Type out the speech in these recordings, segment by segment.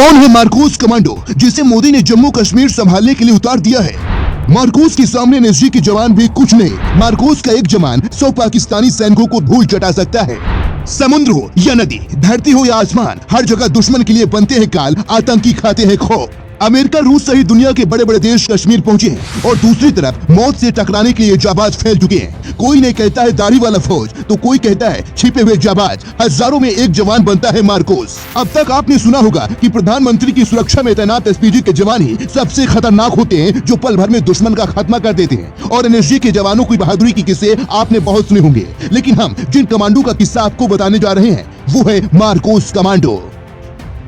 कौन है Marcos commando जिसे मोदी ने जम्मू कश्मीर संभालने के लिए उतार दिया है? मार्कोस के सामने एनएसजी के जवान भी कुछ नहीं। मार्कोस का एक जवान 100 पाकिस्तानी सैनिकों को धूल चटा सकता है। समुद्र हो या नदी, धरती हो या आसमान, हर जगह दुश्मन के लिए बनते हैं काल, आतंकी खाते हैं खौफ। अमेरिका, रूस सहित दुनिया के बड़े बड़े देश कश्मीर पहुंचे हैं और दूसरी तरफ मौत से टकराने के लिए जाबाज फैल चुके हैं। कोई नहीं कहता है दाढ़ी वाला फौज, तो कोई कहता है छिपे हुए जाबाज। हजारों में एक जवान बनता है मार्कोस। अब तक आपने सुना होगा कि प्रधानमंत्री की सुरक्षा में तैनात एसपीजी के जवान ही सबसे खतरनाक होते हैं, जो पल भर में दुश्मन का खात्मा कर देते हैं। और एनएसजी के जवानों की बहादुरी की किस्से आपने बहुत सुने होंगे, लेकिन हम जिन कमांडो का किस्सा आपको बताने जा रहे हैं वो है मार्कोस कमांडो,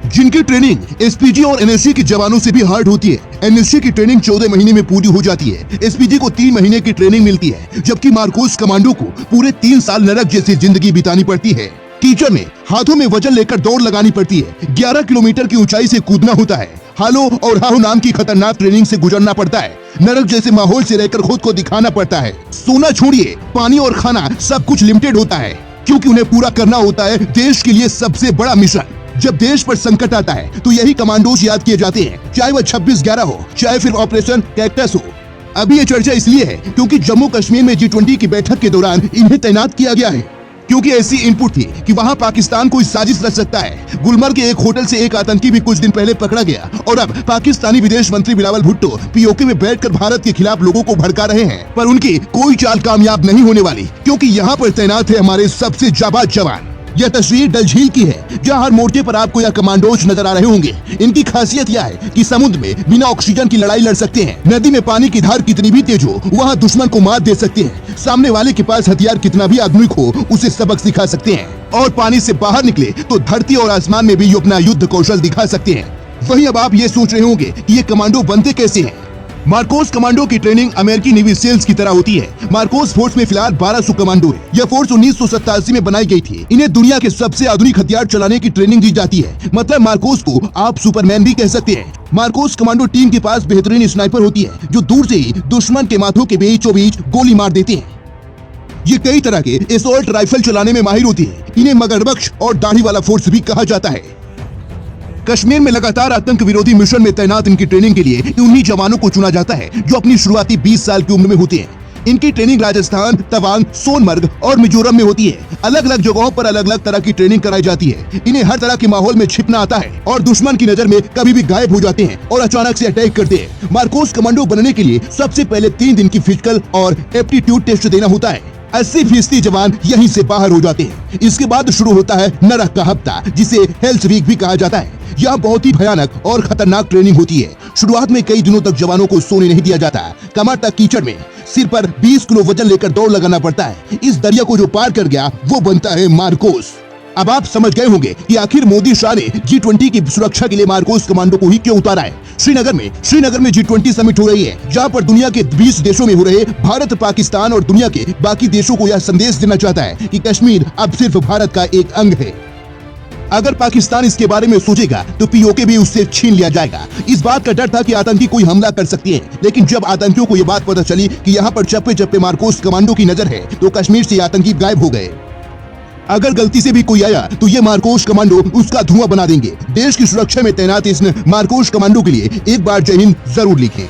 जिनकी ट्रेनिंग एसपीजी और एनएसजी के जवानों से भी हार्ड होती है। एनएसजी की ट्रेनिंग 14 महीने में पूरी हो जाती है। एसपीजी को 3 महीने की ट्रेनिंग मिलती है, जबकि मार्कोस कमांडो को पूरे 3 साल नरक जैसी जिंदगी बितानी पड़ती है। कीचड़ में हाथों में वजन लेकर दौड़ लगानी पड़ती है। 11 किलोमीटर की ऊंचाई से कूदना होता है। हालो और हाहो नाम की खतरनाक ट्रेनिंग से गुजरना पड़ता है। नरक जैसे माहौल से रहकर खुद को दिखाना पड़ता है। सोना छोड़िए, पानी और खाना सब कुछ लिमिटेड होता है, क्योंकि उन्हें पूरा करना होता है देश के लिए सबसे बड़ा मिशन। जब देश पर संकट आता है तो यही कमांडोज याद किए जाते हैं, चाहे वह 26/11 हो, चाहे फिर ऑपरेशन कैक्टस हो। अभी ये चर्चा इसलिए है क्योंकि जम्मू कश्मीर में G20 की बैठक के दौरान इन्हें तैनात किया गया है, क्योंकि ऐसी इनपुट थी कि वहां पाकिस्तान कोई साजिश रच सकता है। गुलमर्ग के एक होटल से एक आतंकी भी कुछ दिन पहले पकड़ा गया और अब पाकिस्तानी विदेश मंत्री बिलावल भुट्टो पीओके में बैठकर भारत के खिलाफ लोगों को भड़का रहे हैं। पर उनकी कोई चाल कामयाब नहीं होने वाली, क्योंकि यहाँ पर तैनात है हमारे सबसे जाबाज जवान। यह तस्वीर डल झील की है, जहाँ हर मोर्चे पर आपको यह कमांडोज नजर आ रहे होंगे। इनकी खासियत यह है कि समुद्र में बिना ऑक्सीजन की लड़ाई लड़ सकते हैं। नदी में पानी की धार कितनी भी तेज हो, वहाँ दुश्मन को मात दे सकते हैं। सामने वाले के पास हथियार कितना भी आधुनिक हो, उसे सबक सिखा सकते हैं। और पानी से बाहर निकले तो धरती और आसमान में भी अपना युद्ध कौशल दिखा सकते हैं। वहीं अब आप ये सोच रहे होंगे कि ये कमांडो बनते कैसे हैं। मार्कोस कमांडो की ट्रेनिंग अमेरिकी नेवी सेल्स की तरह होती है। मार्कोस फोर्स में फिलहाल 1200 कमांडो है। यह फोर्स 1987 में बनाई गई थी। इन्हें दुनिया के सबसे आधुनिक हथियार चलाने की ट्रेनिंग दी जाती है। मतलब मार्कोस को आप सुपरमैन भी कह सकते हैं। मार्कोस कमांडो टीम के पास बेहतरीन स्नाइपर होती है, जो दूर से ही दुश्मन के माथों के बीचों बीच गोली मार देते हैं। ये कई तरह के असॉल्ट राइफल चलाने में माहिर होती है। इन्हें मगरमच्छ और दाढ़ी वाला फोर्स भी कहा जाता है। कश्मीर में लगातार आतंक विरोधी मिशन में तैनात इनकी ट्रेनिंग के लिए उन्हीं जवानों को चुना जाता है जो अपनी शुरुआती 20 साल की उम्र में होते हैं। इनकी ट्रेनिंग राजस्थान, तवांग, सोनमर्ग और मिजोरम में होती है। अलग अलग जगहों पर अलग अलग तरह की ट्रेनिंग कराई जाती है। इन्हें हर तरह के माहौल में छिपना आता है और दुश्मन की नजर में कभी भी गायब हो जाते हैं और अचानक से अटैक करते हैं। मार्कोस कमांडो बनने के लिए सबसे पहले 3 दिन की फिजिकल और एप्टीट्यूड टेस्ट देना होता है। 80% जवान यहीं से बाहर हो जाते हैं। इसके बाद शुरू होता है नरक का हफ्ता, जिसे हेल्थ वीक भी कहा जाता है। यह बहुत ही भयानक और खतरनाक ट्रेनिंग होती है। शुरुआत में कई दिनों तक जवानों को सोने नहीं दिया जाता। कमर तक कीचड़ में सिर पर 20 किलो वजन लेकर दौड़ लगाना पड़ता है। इस दरिया को जो पार कर गया वो बनता है मार्कोस। अब आप समझ गए होंगे कि आखिर मोदी शाह ने G20 की सुरक्षा के लिए मार्कोस कमांडो को ही क्यों उतारा है। श्रीनगर में G20 समिट हो रही है, जहां पर दुनिया के 20 देशों में हो रहे भारत, पाकिस्तान और दुनिया के बाकी देशों को यह संदेश देना चाहता है कि कश्मीर अब सिर्फ भारत का एक अंग है। अगर पाकिस्तान इसके बारे में सोचेगा तो पीओके भी उससे छीन लिया जाएगा। इस बात का डर था कि आतंकी कोई हमला कर सकते हैं, लेकिन जब आतंकियों को यह बात पता चली कि यहाँ पर चप्पे चप्पे मार्कोस कमांडो की नजर है, तो कश्मीर से आतंकी गायब हो गए। अगर गलती से भी कोई आया तो ये मार्कोस कमांडो उसका धुआं बना देंगे। देश की सुरक्षा में तैनात इस मार्कोस कमांडो के लिए एक बार जय हिंद जरूर लिखें।